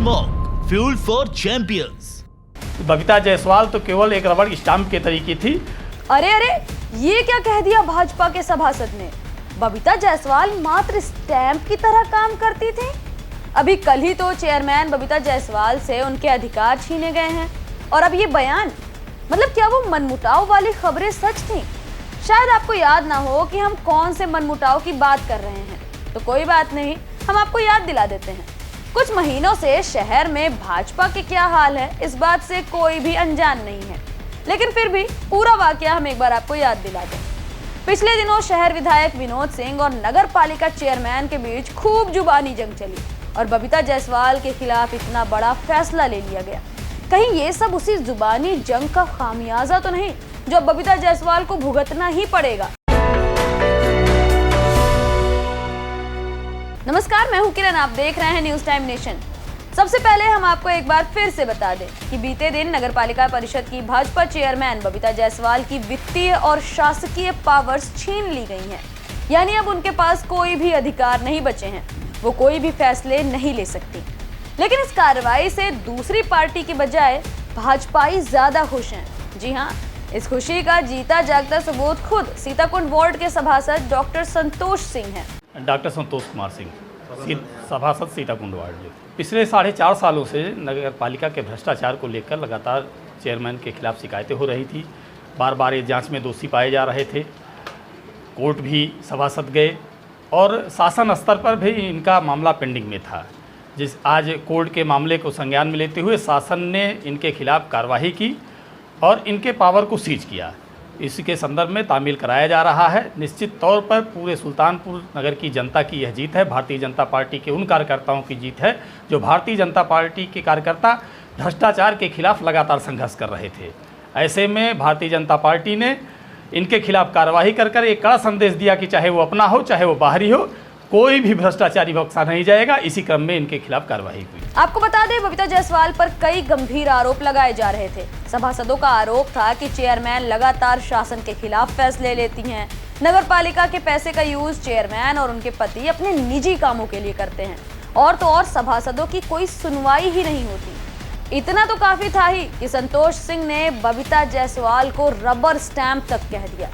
अनमॉक fuel for champions. Babita Jaiswal तो केवल एक रबड़ स्टाम्प के तरीके थी। अरे अरे, ये क्या कह दिया भाजपा के सभासद ने? बबीता जायसवाल मात्र स्टैंप की तरह काम करती थी। अभी कल ही तो चेयरमैन बबीता जायसवाल से उनके अधिकार छीने गए हैं, और अब ये बयान, मतलब क्या वो मनमुटाव वाली खबरें सच थी? शायद आपको याद ना हो कि हम कौन से मनमुटाव की बात कर रहे हैं, तो कोई बात नहीं, हम आपको याद दिला देते हैं। कुछ महीनों से शहर में भाजपा के क्या हाल है, इस बात से कोई भी अनजान नहीं है, लेकिन फिर भी पूरा वाकया हम एक बार आपको याद दिला दें। पिछले दिनों शहर विधायक विनोद सिंह और नगर पालिका चेयरमैन के बीच खूब जुबानी जंग चली और बबीता जायसवाल के खिलाफ इतना बड़ा फैसला ले लिया गया। कहीं ये सब उसी जुबानी जंग का खामियाजा तो नहीं जो बबीता जायसवाल को भुगतना ही पड़ेगा? नमस्कार, मैं हूं किरण, आप देख रहे हैं न्यूज टाइम नेशन। सबसे पहले हम आपको एक बार फिर से बता दें कि बीते दिन नगरपालिका परिषद की भाजपा चेयरमैन बबीता जायसवाल की वित्तीय और शासकीय पावर्स छीन ली गई हैं। यानी अब उनके पास कोई भी अधिकार नहीं बचे हैं, वो कोई भी फैसले नहीं ले सकती। लेकिन इस कार्रवाई से दूसरी पार्टी की बजाय भाजपाई ज्यादा खुश हैं। जी हाँ, इस खुशी का जीता जागता सबूत खुद सीताकुंड वार्ड के सभासद डॉक्टर संतोष सिंह हैं। डॉक्टर संतोष कुमार सिंह, सभासद सीताकुंड वार्ड। पिछले 4.5 सालों से नगर पालिका के भ्रष्टाचार को लेकर लगातार चेयरमैन के खिलाफ शिकायतें हो रही थी। बार बार ये जांच में दोषी पाए जा रहे थे। कोर्ट भी सभासद गए और शासन स्तर पर भी इनका मामला पेंडिंग में था। आज कोर्ट के मामले को संज्ञान में लेते हुए शासन ने इनके खिलाफ कार्रवाई की और इनके पावर को सीज किया। इसी के संदर्भ में तामील कराया जा रहा है। निश्चित तौर पर पूरे सुल्तानपुर नगर की जनता की यह जीत है, भारतीय जनता पार्टी के उन कार्यकर्ताओं की जीत है जो भारतीय जनता पार्टी के कार्यकर्ता भ्रष्टाचार के खिलाफ लगातार संघर्ष कर रहे थे। ऐसे में भारतीय जनता पार्टी ने इनके खिलाफ कार्रवाई कर एक कड़ा संदेश दिया कि चाहे वो अपना हो चाहे वो बाहरी हो, कोई भी भ्रष्टाचारी बख्शा नहीं जाएगा। इसी क्रम में इनके खिलाफ कार्रवाई हुई। आपको बता दें, बबीता जायसवाल पर कई गंभीर आरोप लगाए जा रहे थे। सभासदों का आरोप था कि चेयरमैन लगातार शासन के खिलाफ फैसले लेती हैं। नगर पालिका के पैसे का यूज चेयरमैन और उनके पति अपने निजी कामों के लिए करते हैं, और तो और सभासदों की कोई सुनवाई ही नहीं होती। इतना तो काफी था ही कि संतोष सिंह ने बबीता जायसवाल को रबर स्टैंप तक कह दिया।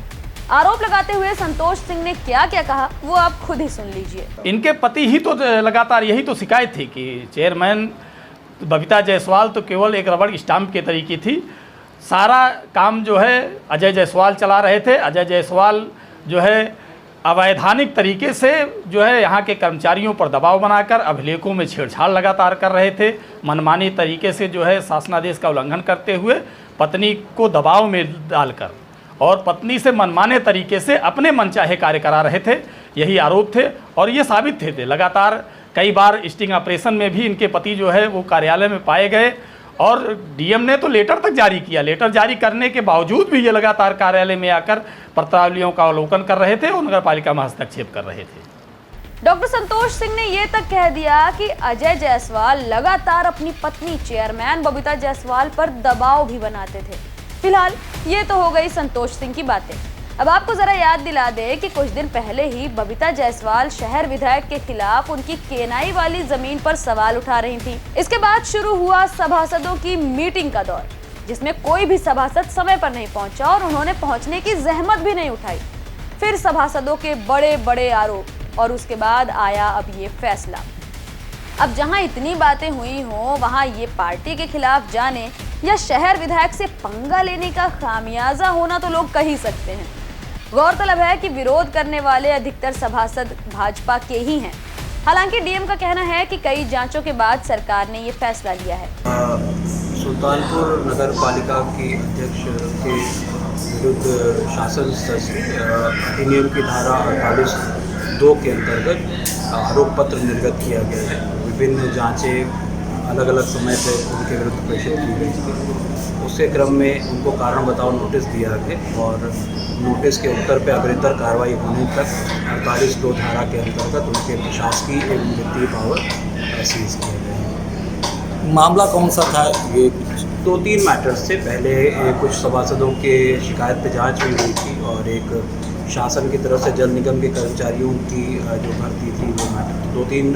आरोप लगाते हुए संतोष सिंह ने क्या क्या कहा, वो आप खुद ही सुन लीजिए। इनके पति ही तो लगातार यही तो शिकायत थी कि चेयरमैन बबीता जायसवाल तो केवल एक रबड़ स्टाम्प के तरीके थी। सारा काम जो है अजय जायसवाल चला रहे थे। अजय जायसवाल जो है अवैधानिक तरीके से जो है यहाँ के कर्मचारियों पर दबाव बनाकर अभिलेखों में छेड़छाड़ लगातार कर रहे थे। मनमानी तरीके से जो है शासनादेश का उल्लंघन करते हुए पत्नी को दबाव में डालकर और पत्नी से मनमाने तरीके से अपने मनचाहे कार्य करा रहे थे। यही आरोप थे और ये साबित थे लगातार कई बार स्टिंग ऑपरेशन में भी इनके पति जो है वो कार्यालय में पाए गए और डीएम ने तो लेटर तक जारी किया। लेटर जारी करने के बावजूद भी ये लगातार कार्यालय में आकर पत्रावलियों का अवलोकन कर रहे थे और नगर पालिका में हस्तक्षेप कर रहे थे। डॉक्टर संतोष सिंह ने ये तक कह दिया कि अजय जायसवाल लगातार अपनी पत्नी चेयरमैन बबीता जायसवाल पर दबाव भी बनाते थे। फिलहाल ये तो हो गई संतोष सिंह की बातें। अब आपको जरा याद दिला दे कि कुछ दिन पहले ही बबीता जायसवाल शहर विधायक के खिलाफ उनकी केनाई वाली जमीन पर सवाल उठा रही थी। इसके बाद शुरू हुआ सभासदों की मीटिंग का दौर, जिसमें कोई भी सभासद समय पर नहीं पहुंचा और उन्होंने पहुंचने की जहमत भी नहीं उठाई। फिर सभासदों के बड़े बड़े आरोप और उसके बाद आया अब ये फैसला। अब जहां इतनी बातें हुई हों, वहां ये पार्टी के खिलाफ जाने या शहर विधायक से पंगा लेने का खामियाजा होना तो लोग कह ही सकते हैं। गौरतलब है कि विरोध करने वाले अधिकतर सभासद भाजपा के ही हैं। हालांकि डीएम का कहना है कि कई जांचों के बाद सरकार ने ये फैसला लिया है। सुल्तानपुर नगर पालिका की अध्यक्ष के विरुद्ध शासन स्तर से अधिनियम की धारा 48(2) के अंतर्गत आरोप पत्र निर्गत किया गया है। विभिन्न जांचें अलग अलग समय पर उनके विरुद्ध प्रेषित की गई थी। उसके क्रम में उनको कारण बताओ नोटिस दिया गया और नोटिस के उत्तर पर अग्रेतर कार्रवाई होने तक 48(2) धारा के अंतर्गत उनके प्रशासकीय एवं वित्तीय पावर सीज किए गए। मामला कौन सा था? ये 2-3 मैटर्स से पहले कुछ सभासदों के शिकायत पे जांच भी हुई थी और एक शासन की तरफ से जल निगम के कर्मचारियों की जो भर्ती थी वो मैटर 2-3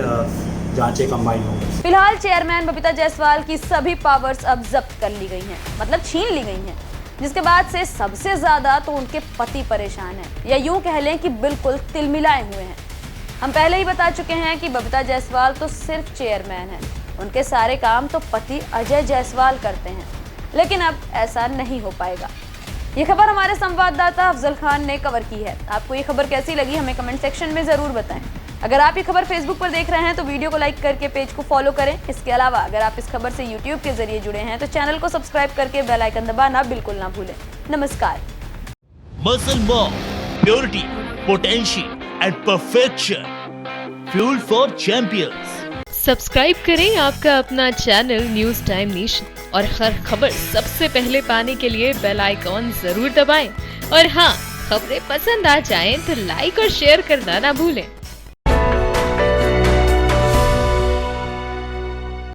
जांचें कंबाइन हो गई। फिलहाल चेयरमैन बबीता जायसवाल की सभी पावर्स अब जब्त कर ली गई हैं, मतलब छीन ली गई हैं, जिसके बाद से सबसे ज्यादा तो उनके पति परेशान हैं, या यूं कह लें कि बिल्कुल तिलमिलाए हुए हैं। हम पहले ही बता चुके हैं कि बबीता जायसवाल तो सिर्फ चेयरमैन है, उनके सारे काम तो पति अजय जायसवाल करते हैं, लेकिन अब ऐसा नहीं हो पाएगा। ये खबर हमारे संवाददाता अफजल खान ने कवर की है। आपको ये खबर कैसी लगी हमें कमेंट सेक्शन में जरूर बताएं। अगर आप ये खबर फेसबुक पर देख रहे हैं तो वीडियो को लाइक करके पेज को फॉलो करें। इसके अलावा अगर आप इस खबर से यूट्यूब के जरिए जुड़े हैं तो चैनल को सब्सक्राइब करके बेल आइकन दबाना बिल्कुल ना भूलें। नमस्कार। Muscle More, purity, potential and perfection. Fuel for champions. Subscribe करें आपका अपना चैनल न्यूज टाइम नेशन और हर खबर सबसे पहले पाने के लिए बेल आइकॉन जरूर दबाएं। और हाँ, खबरें पसंद आ जाएं तो लाइक और शेयर करना ना भूलें।